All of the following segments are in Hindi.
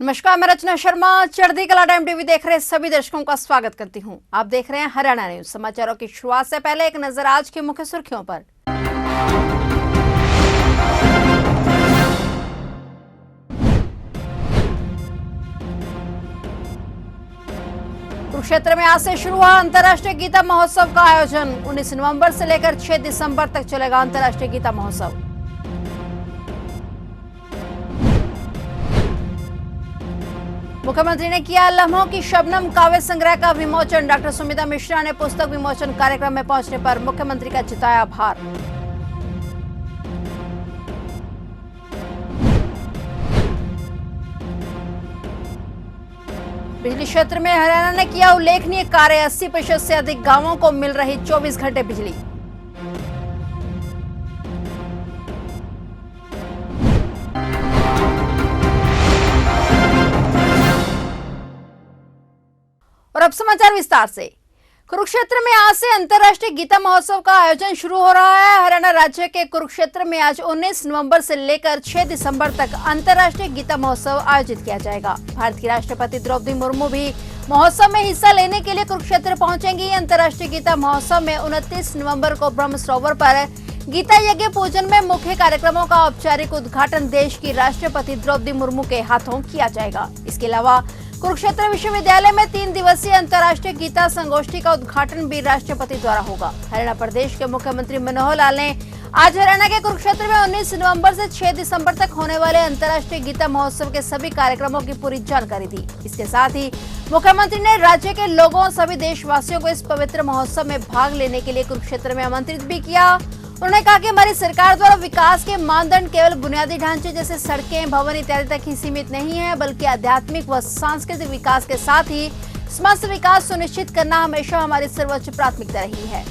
नमस्कार, मैं रचना शर्मा चढ़ती कला टाइम टीवी देख रहे सभी दर्शकों का स्वागत करती हूं। आप देख रहे हैं हरियाणा न्यूज। समाचारों की शुरुआत से पहले एक नजर आज की मुख्य सुर्खियों पर। कुरुक्षेत्र में आज से शुरू हुआ अंतर्राष्ट्रीय गीता महोत्सव का आयोजन। 19 नवंबर से लेकर 6 दिसंबर तक चलेगा अंतर्राष्ट्रीय गीता महोत्सव। मुख्यमंत्री ने किया लम्हों की शबनम काव्य संग्रह का विमोचन। डॉक्टर सुमिता मिश्रा ने पुस्तक विमोचन कार्यक्रम में पहुंचने पर मुख्यमंत्री का जताया आभार। बिजली क्षेत्र में हरियाणा ने किया उल्लेखनीय कार्य। 80% से अधिक गांवों को मिल रही 24 घंटे बिजली। और अब समाचार विस्तार से। कुरुक्षेत्र में आज से अंतर्राष्ट्रीय गीता महोत्सव का आयोजन शुरू हो रहा है। हरियाणा राज्य के कुरुक्षेत्र में आज 19 नवंबर से लेकर 6 दिसंबर तक अंतर्राष्ट्रीय गीता महोत्सव आयोजित किया जाएगा। भारत की राष्ट्रपति द्रौपदी मुर्मू भी महोत्सव में हिस्सा लेने के लिए कुरुक्षेत्र पहुंचेंगी। अंतर्राष्ट्रीय गीता महोत्सव में 29 नवंबर को ब्रह्म सरोवर पर गीता यज्ञ पूजन में मुख्य कार्यक्रमों का औपचारिक उद्घाटन देश की राष्ट्रपति द्रौपदी मुर्मू के हाथों किया जाएगा। इसके अलावा कुरुक्षेत्र विश्वविद्यालय में 3 दिवसीय अंतर्राष्ट्रीय गीता संगोष्ठी का उद्घाटन भी राष्ट्रपति द्वारा होगा। हरियाणा प्रदेश के मुख्यमंत्री मनोहर लाल ने आज हरियाणा के कुरुक्षेत्र में 19 नवंबर से 6 दिसंबर तक होने वाले अंतर्राष्ट्रीय गीता महोत्सव के सभी कार्यक्रमों की पूरी जानकारी दी। इसके साथ ही मुख्यमंत्री ने राज्य के लोगों सभी देशवासियों को इस पवित्र महोत्सव में भाग लेने के लिए कुरुक्षेत्र में आमंत्रित भी किया। उन्होंने कहा कि हमारी सरकार द्वारा विकास के मानदंड केवल बुनियादी ढांचे जैसे सड़कें, भवन इत्यादि तक ही सीमित नहीं है, बल्कि आध्यात्मिक व सांस्कृतिक विकास के साथ ही समस्त विकास सुनिश्चित करना हमेशा हमारी सर्वोच्च प्राथमिकता रही है।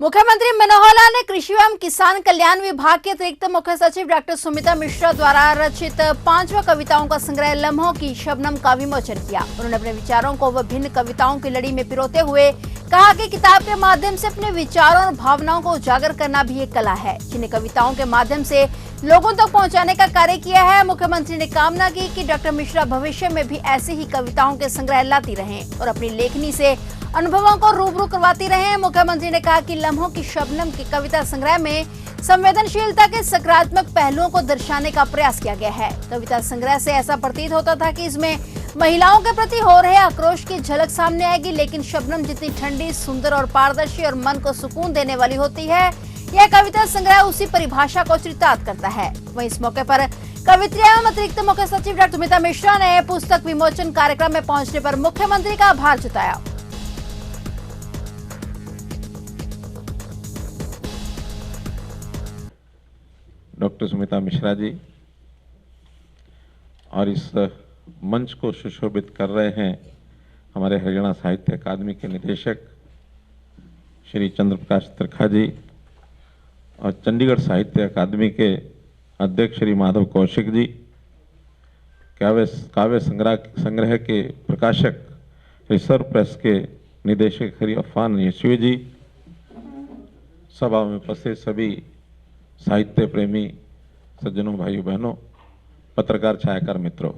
मुख्यमंत्री मनोहर लाल ने कृषि एवं किसान कल्याण विभाग के अतिरिक्त मुख्य सचिव डॉक्टर सुमिता मिश्रा द्वारा रचित 5वां कविताओं का संग्रह लम्हों की शबनम का विमोचन किया। उन्होंने अपने विचारों को विभिन्न कविताओं की लड़ी में पिरोते हुए कहा कि किताब के माध्यम से अपने विचारों और भावनाओं को उजागर करना भी एक कला है, जिन्हें कविताओं के माध्यम से लोगों तक पहुंचाने का कार्य किया है। मुख्यमंत्री ने कामना की कि डॉक्टर मिश्रा भविष्य में भी ऐसी ही कविताओं के संग्रह लाती रहें और अपनी लेखनी से अनुभवों को रूबरू करवाती रहें। मुख्यमंत्री ने कहा कि लम्हों की शबनम के कविता संग्रह में संवेदनशीलता के सकारात्मक पहलुओं को दर्शाने का प्रयास किया गया है। कविता संग्रह से ऐसा प्रतीत होता था कि इसमें महिलाओं के प्रति हो रहे आक्रोश की झलक सामने आएगी, लेकिन शबनम जितनी ठंडी, सुंदर और पारदर्शी और मन को सुकून देने वाली होती है, यह कविता संग्रह उसी परिभाषा को चित्रित करता है। वहीं इस मौके पर कवित्री एवं अतिरिक्त मुख्य सचिव डॉक्टर सुमिता मिश्रा ने पुस्तक विमोचन कार्यक्रम में पहुंचने पर मुख्यमंत्री का आभार जताया। डॉक्टर सुमिता मिश्रा जी और इस मंच को सुशोभित कर रहे हैं हमारे हरियाणा साहित्य अकादमी के निदेशक श्री चंद्र प्रकाश त्रिखा जी और चंडीगढ़ साहित्य अकादमी के अध्यक्ष श्री माधव कौशिक जी, काव्य संग्रह के प्रकाशक रिसर्व प्रेस के निदेशक श्री अफान यशवी जी, सभा में उपस्थित सभी साहित्य प्रेमी सज्जनों, भाइयों बहनों, पत्रकार छायाकार मित्रों,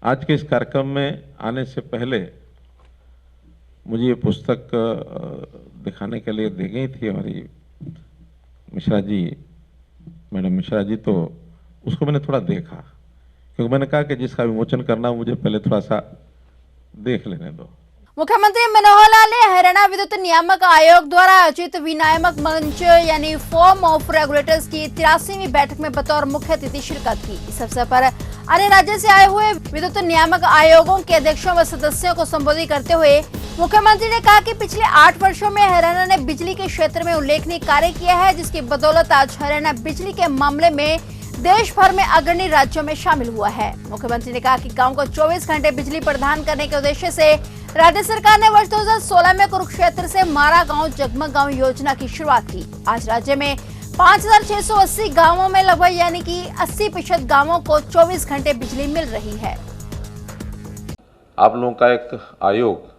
आज के इस कार्यक्रम में आने से पहले मुझे ये पुस्तक दिखाने के लिए दी गई थी हमारी मिश्रा जी, मैडम मिश्रा जी, तो उसको मैंने थोड़ा देखा, क्योंकि मैंने कहा कि जिसका विमोचन करना मुझे पहले थोड़ा सा देख लेने दो। मुख्यमंत्री मनोहर लाल ने हरियाणा विद्युत नियामक आयोग द्वारा आयोजित विनियामक मंच यानी फोरम ऑफ रेगुलेटर्स की 83वीं बैठक में बतौर मुख्य अतिथि शिरकत की। इस अवसर पर अन्य राज्य से आए हुए विद्युत नियामक आयोगों के अध्यक्षों व सदस्यों को संबोधित करते हुए मुख्यमंत्री ने कहा कि पिछले 8 वर्षों में हरियाणा ने बिजली के क्षेत्र में उल्लेखनीय कार्य किया है, जिसकी बदौलत आज हरियाणा बिजली के मामले में देश भर में अग्रणी राज्यों में शामिल हुआ है। मुख्यमंत्री ने कहा कि गांव को 24 घंटे बिजली प्रदान करने के उद्देश्य से राज्य सरकार ने वर्ष 2016 में कुरुक्षेत्र से मारा गांव जगमग गांव योजना की शुरुआत की। आज राज्य में 5680 गांवों में लगभग यानी कि 80% गांवों को 24 घंटे बिजली मिल रही है। आप लोगों का एक आयोग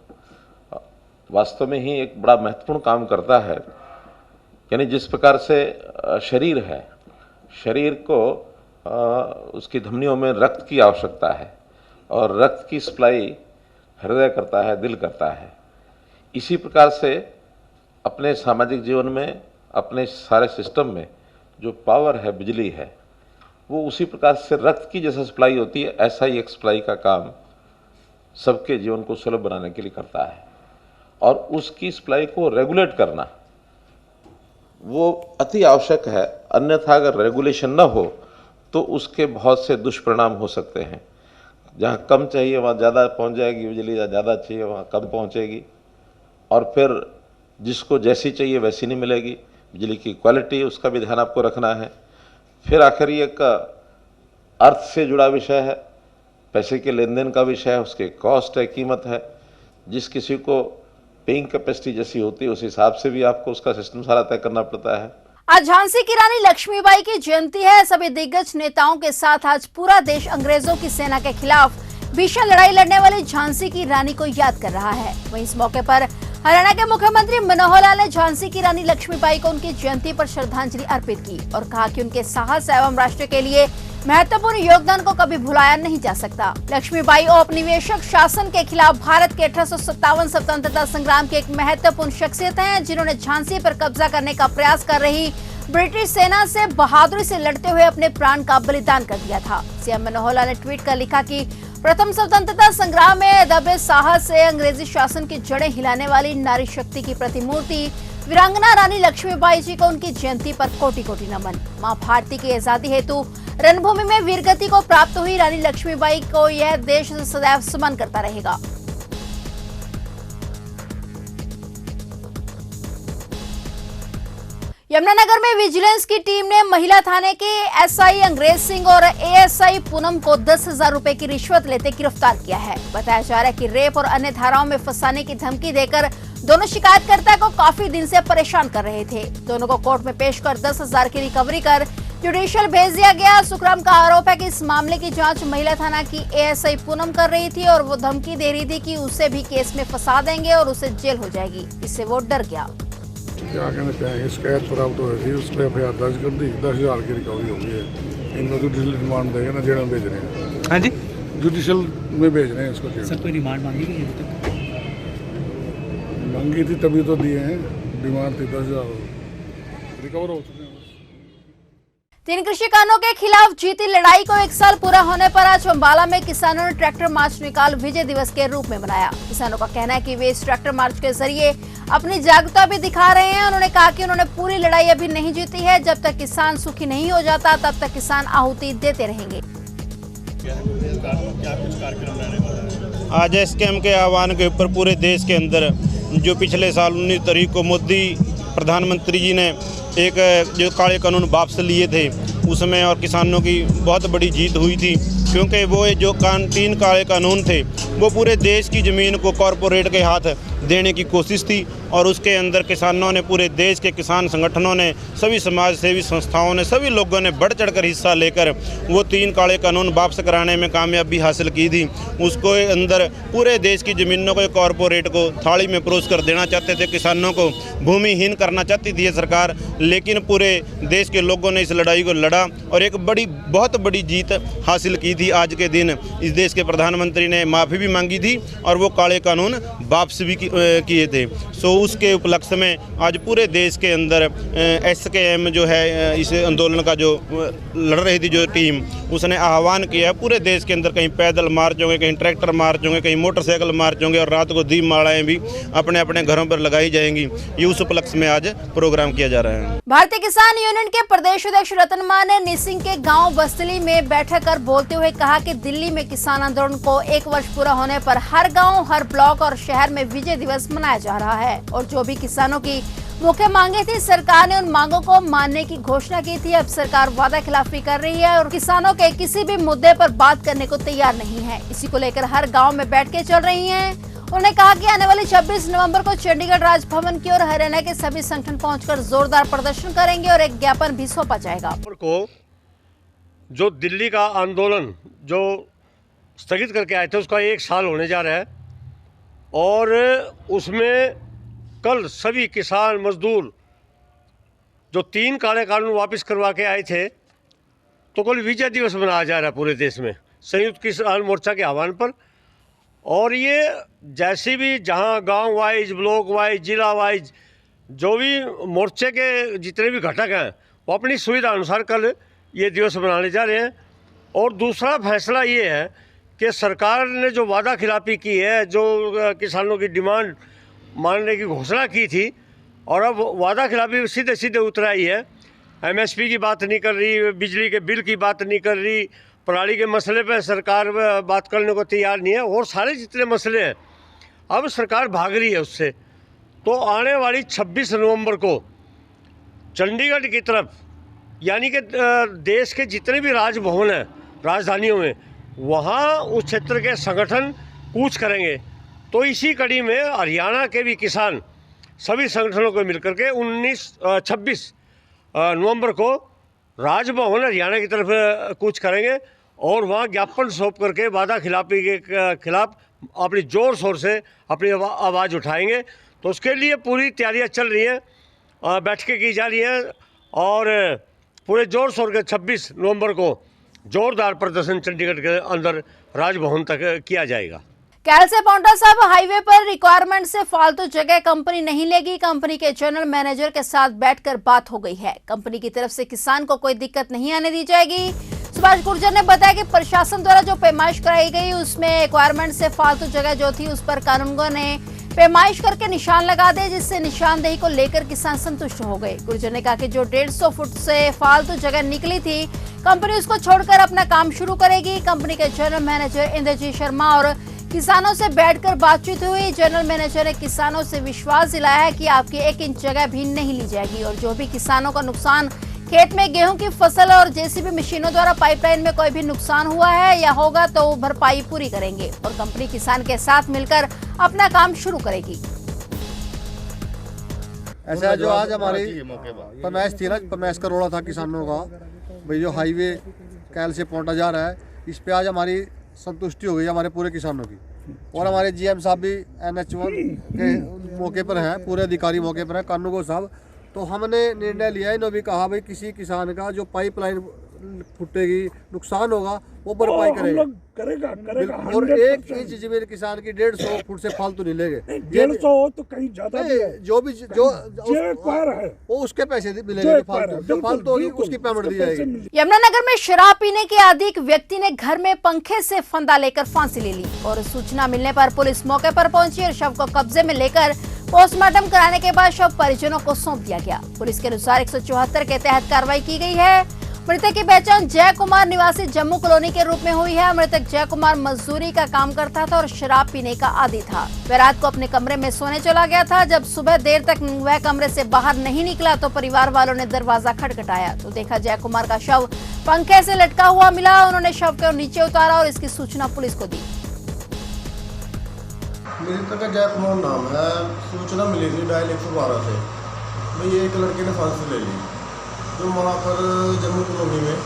वास्तव में ही एक बड़ा महत्वपूर्ण काम करता है यानी जिस प्रकार से शरीर है, शरीर को उसकी धमनियों में रक्त की आवश्यकता है और रक्त की सप्लाई हृदय करता है, दिल करता है। इसी प्रकार से अपने सामाजिक जीवन में, अपने सारे सिस्टम में जो पावर है, बिजली है, वो उसी प्रकार से रक्त की जैसे सप्लाई होती है, ऐसा ही एक सप्लाई का काम सबके जीवन को सुलभ बनाने के लिए करता है। और उसकी सप्लाई को रेगुलेट करना वो अति आवश्यक है। अन्यथा अगर रेगुलेशन न हो तो उसके बहुत से दुष्परिणाम हो सकते हैं। जहाँ कम चाहिए वहाँ ज़्यादा पहुँच जाएगी बिजली, या ज़्यादा चाहिए वहाँ कम पहुँचेगी, और फिर जिसको जैसी चाहिए वैसी नहीं मिलेगी। बिजली की क्वालिटी, उसका भी ध्यान आपको रखना है। फिर आखिर ये एक अर्थ से जुड़ा विषय है, पैसे के लेन देन का विषय है, उसके कॉस्ट है, कीमत है। जिस किसी को पेइंग कैपेसिटी जैसी होती है उस हिसाब से भी आपको उसका सिस्टम सारा तय करना पड़ता है। आज झांसी की रानी लक्ष्मीबाई की जयंती है। सभी दिग्गज नेताओं के साथ आज पूरा देश अंग्रेजों की सेना के खिलाफ भीषण लड़ाई लड़ने वाली झांसी की रानी को याद कर रहा है। वहीं इस मौके पर हरियाणा के मुख्यमंत्री मनोहर लाल ने झांसी की रानी लक्ष्मीबाई को उनकी जयंती पर श्रद्धांजलि अर्पित की और कहा कि उनके साहस एवं राष्ट्र के लिए महत्वपूर्ण योगदान को कभी भुलाया नहीं जा सकता। लक्ष्मीबाई औपनिवेशिक शासन के खिलाफ भारत के 1857 स्वतंत्रता संग्राम की एक महत्वपूर्ण शख्सियत हैं, जिन्होंने झांसी पर कब्जा करने का प्रयास कर रही ब्रिटिश सेना से बहादुरी से लड़ते हुए अपने प्राण का बलिदान कर दिया था। सीएम मनोहर लाल ने ट्वीट कर लिखा कि प्रथम स्वतंत्रता संग्राम में दबे साहस से अंग्रेजी शासन की जड़ें हिलाने वाली नारी शक्ति की प्रतिमूर्ति वीरांगना रानी लक्ष्मीबाई जी को उनकी जयंती पर कोटि कोटि नमन। मां भारती की आजादी हेतु रणभूमि में वीरगति को प्राप्त हुई रानी लक्ष्मीबाई को यह देश सदैव सम्मान करता रहेगा। यमुनानगर में विजिलेंस की टीम ने महिला थाने के एसआई अंग्रेज सिंह और एएसआई पूनम को 10,000 रुपए की रिश्वत लेते गिरफ्तार किया है। बताया जा रहा है कि रेप और अन्य धाराओं में फंसाने की धमकी देकर दोनों शिकायतकर्ता को काफी दिन से परेशान कर रहे थे। दोनों को कोर्ट में पेश कर 10,000 की रिकवरी कर जुडिशियल भेज दिया गया। सुखराम का आरोप है कि इस मामले की जांच महिला थाना की एएसआई पूनम कर रही थी और वो धमकी दे रही थी कि उसे भी केस में फंसा देंगे और उसे जेल हो जाएगी। इससे वो डर गया। क्या कहना चाहेंगे, शिकायत प्राप्त हुई थी, उस पर एफआईआर दर्ज कर दी, 10,000 की रिकवरी हो गई है। इनको जुडिशियल रिमांड देंगे ना, जेल में भेज रहे हैं। हाँ जी, जुडिशियल में भेज रहे हैं इसको जेल। सर कोई रिमांड मांगी गई अभी तक? मांगी थी तभी तो दिए हैं, डिमांड थी 10,000, रिकवर हो चुके हैं। 3 कृषि कानूनों के खिलाफ जीती लड़ाई को 1 साल पूरा होने पर आज अंबाला में किसानों ने ट्रैक्टर मार्च निकाल विजय दिवस के रूप में मनाया। किसानों का कहना है कि वे इस ट्रैक्टर मार्च के जरिए अपनी जागरूकता भी दिखा रहे हैं। उन्होंने कहा कि उन्होंने पूरी लड़ाई अभी नहीं जीती है। जब तक किसान सुखी नहीं हो जाता तब तक किसान आहुति देते रहेंगे। आज एसकेएम के आह्वान के ऊपर पूरे देश के अंदर जो पिछले साल 19 तारीख को मोदी प्रधानमंत्री जी ने एक जो काले कानून वापस लिए थे उसमें और किसानों की बहुत बड़ी जीत हुई थी, क्योंकि वो जो 3 काले कानून थे वो पूरे देश की ज़मीन को कॉरपोरेट के हाथ देने की कोशिश थी और उसके अंदर किसानों ने, पूरे देश के किसान संगठनों ने, सभी समाज सेवी संस्थाओं ने, सभी लोगों ने बढ़ चढ़कर हिस्सा लेकर वो 3 काले कानून वापस कराने में कामयाबी हासिल की थी। उसको अंदर पूरे देश की ज़मीनों को कॉरपोरेट को थाली में परोस कर देना चाहते थे, किसानों को भूमिहीन करना चाहती थी ये सरकार, लेकिन पूरे देश के लोगों ने इस लड़ाई को लड़ा और एक बहुत बड़ी जीत हासिल की थी। आज के दिन इस देश के प्रधानमंत्री ने माफ़ी भी मांगी थी और वो काले कानून वापस भी किए थे। सो उसके उपलक्ष्य में आज पूरे देश के अंदर एसकेएम जो है, इस आंदोलन का जो लड़ रही थी जो टीम, उसने आह्वान किया है पूरे देश के अंदर, कहीं पैदल मार्च होंगे, कहीं ट्रैक्टर मार्च होंगे, कहीं मोटरसाइकिल मार्च होंगे और रात को दीप मालाएं भी अपने अपने घरों पर लगाई जाएंगी। ये उस उपलक्ष्य में आज प्रोग्राम किया जा रहा है। भारतीय किसान यूनियन के प्रदेश अध्यक्ष रतन मान ने निसिंग के गांव बस्तली में बैठक कर बोलते हुए कहा कि दिल्ली में किसान आंदोलन को 1 वर्ष पूरा होने पर हर गांव, हर ब्लॉक और शहर में विजय दिवस मनाया जा रहा है और जो भी किसानों की मुख्य मांगे थी, सरकार ने उन मांगों को मानने की घोषणा की थी। अब सरकार वादा खिलाफी कर रही है और किसानों के किसी भी मुद्दे पर बात करने को तैयार नहीं है। इसी को लेकर हर गाँव में बैठ के चल रही है। उन्होंने कहा कि आने वाली 26 नवंबर को चंडीगढ़ राजभवन की ओर हरियाणा के सभी संगठन पहुंचकर जोरदार प्रदर्शन करेंगे और एक ज्ञापन भी सौंपा जाएगा। को जो दिल्ली का आंदोलन जो स्थगित करके आए थे उसका 1 साल होने जा रहा है और उसमें कल सभी किसान मजदूर जो 3 काले कानून वापस करवा के आए थे, तो कल विजय दिवस मनाया जा रहा है पूरे देश में संयुक्त किसान मोर्चा के आह्वान पर। और ये जैसे भी जहाँ गांव वाइज, ब्लॉक वाइज, जिला वाइज जो भी मोर्चे के जितने भी घटक हैं वो अपनी सुविधा अनुसार कल ये दिवस मनाने जा रहे हैं। और दूसरा फैसला ये है कि सरकार ने जो वादा खिलाफी की है, जो किसानों की डिमांड मानने की घोषणा की थी, और अब वादा खिलाफी सीधे सीधे उतर आई है। एमएसपी की बात नहीं कर रही, बिजली के बिल की बात नहीं कर रही, पराली के मसले पर सरकार बात करने को तैयार नहीं है, और सारे जितने मसले हैं अब सरकार भाग रही है उससे। तो आने वाली 26 नवंबर को चंडीगढ़ की तरफ, यानी कि देश के जितने भी राजभवन हैं राजधानियों में, वहाँ उस क्षेत्र के संगठन कूच करेंगे। तो इसी कड़ी में हरियाणा के भी किसान सभी संगठनों को मिलकर के 26 नवंबर को राजभवन हरियाणा की तरफ कूच करेंगे और वहाँ ज्ञापन सौंप करके वादा खिलाफी के खिलाफ अपनी जोर शोर से अपनी आवाज़ उठाएंगे। तो उसके लिए पूरी तैयारियां चल रही हैं, बैठकें की जा रही हैं और पूरे जोर शोर के 26 नवंबर को जोरदार प्रदर्शन चंडीगढ़ के अंदर राजभवन तक किया जाएगा। कैल से पांवटा साहिब हाईवे पर रिक्वायरमेंट से फालतू जगह कंपनी नहीं लेगी। कंपनी के जनरल मैनेजर के साथ बैठकर बात हो गई है। कंपनी की तरफ से किसान को कोई दिक्कत नहीं आने दी जाएगी। सुभाष गुर्जर ने बताया कि प्रशासन द्वारा जो पैमाइश कराई गई उसमें रिक्वायरमेंट से फालतू जगह जो थी उस पर कानूनगो ने पैमाइश करके निशान लगा दे, जिससे निशानदेही को लेकर किसान संतुष्ट हो गए। गुर्जर ने कहा कि जो 150 फुट से फालतू जगह निकली थी, कंपनी उसको छोड़कर अपना काम शुरू करेगी। कंपनी के जनरल मैनेजर इंद्रजीत शर्मा और किसानों से बैठकर बातचीत हुई। जनरल मैनेजर ने किसानों से विश्वास दिलाया है कि आपकी 1 इंच जगह भी नहीं ली जाएगी और जो भी किसानों का नुकसान खेत में गेहूं की फसल और जेसीबी मशीनों द्वारा पाइपलाइन में कोई भी नुकसान हुआ है या होगा तो भरपाई पूरी करेंगे और कंपनी किसान के साथ मिलकर अपना काम शुरू करेगी। ऐसा जो आज हमारी पैमाइश थी ना, पैमाइश का रोड़ा था किसानों का, भाई जो हाईवे कैल से पांवटा जा रहा है, इस पे आज हमारी संतुष्टि हो गई हमारे पूरे किसानों की। और हमारे जीएम साहब भी NH1 के मौके पर हैं, पूरे अधिकारी मौके पर हैं, कानूनगो साहब। तो हमने निर्णय लिया है, इन्होंने भी कहा भाई किसी किसान का जो पाइपलाइन फूटेगी, नुकसान होगा, वो भरपाई करेगा। और 1 इंच जमीन किसान की 150 फुट से फालतू नहीं लेंगे। 150 तो कहीं ज्यादा भी है। जो है वो उसके पैसे मिलेंगे, जो फालतू होगी उसकी पेमेंट दी जाएगी। यमुनानगर में शराब पीने के आदि एक व्यक्ति ने घर में पंखे से फंदा लेकर फांसी ले ली और सूचना मिलने पर पुलिस मौके पर पहुंची और शव को कब्जे में लेकर पोस्टमार्टम कराने के बाद शव परिजनों को सौंप दिया गया। पुलिस के अनुसार 174 के तहत कार्रवाई की गई है। मृतक की पहचान जय कुमार निवासी जम्मू कॉलोनी के रूप में हुई है। मृतक जय कुमार मजदूरी का काम करता था और शराब पीने का आदी था। वह रात को अपने कमरे में सोने चला गया था। जब सुबह देर तक वह कमरे से बाहर नहीं निकला तो परिवार वालों ने दरवाजा खटखटाया तो देखा जय कुमार का शव पंखे से लटका हुआ मिला। उन्होंने शव को नीचे उतारा और इसकी सूचना पुलिस को दी। मृतक का जय कुमार नाम है। सूचना मिली थी डायल 112 से, भाई एक लड़के ने फांसी ले ली जो वहाँ पर जम्मू कॉलोनी में।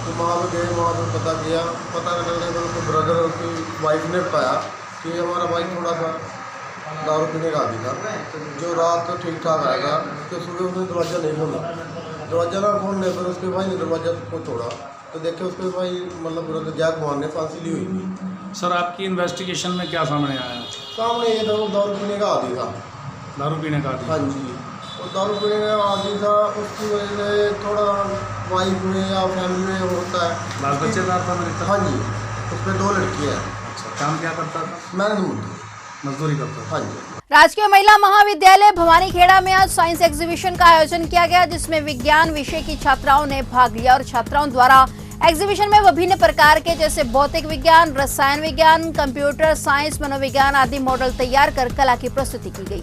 तो वहाँ पर गए, वहाँ पर पता किया, पता करने पर उसके ब्रदर और उसकी वाइफ ने बताया कि हमारा भाई थोड़ा सा दारू पीने का आदी था, जो रात तो ठीक ठाक आएगा, तो सुबह उसने दरवाज़ा नहीं खोला। दरवाज़ा ना खोलने पर उसके भाई ने दरवाज़ा को तोड़ा तो देखे उसके भाई मतलब जय कुमार ने फांसी ली हुई थी। सर आपकी इन्वेस्टिगेशन में क्या सामने आया? सामने ये दारू पीने का आदी था। दारू पीने का आदी? हाँ जी, और दारू पीने का आदी था, उसकी वजह से थोड़ा वाइफ में या फैमिली में होता है। बाल बच्चेदार था मेरे? हाँ जी, उस पर 2 लड़कियाँ हैं। अच्छा, काम क्या करता था? मैंने मजदूरी करता था। हाँ जी। राजकीय महिला महाविद्यालय भवानीखेड़ा में आज साइंस एग्जीबिशन का आयोजन किया गया, जिसमें विज्ञान विषय की छात्राओं ने भाग लिया और छात्राओं द्वारा एग्जीबिशन में विभिन्न प्रकार के जैसे भौतिक विज्ञान, रसायन विज्ञान, कंप्यूटर साइंस, मनोविज्ञान आदि मॉडल तैयार कर कला की प्रस्तुति की गई।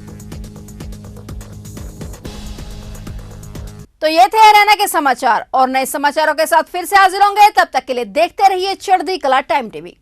तो ये थे हरियाणा के समाचार और नए समाचारों के साथ फिर से हाजिर होंगे। तब तक के लिए देखते रहिए चढ़ती कला टाइम टीवी।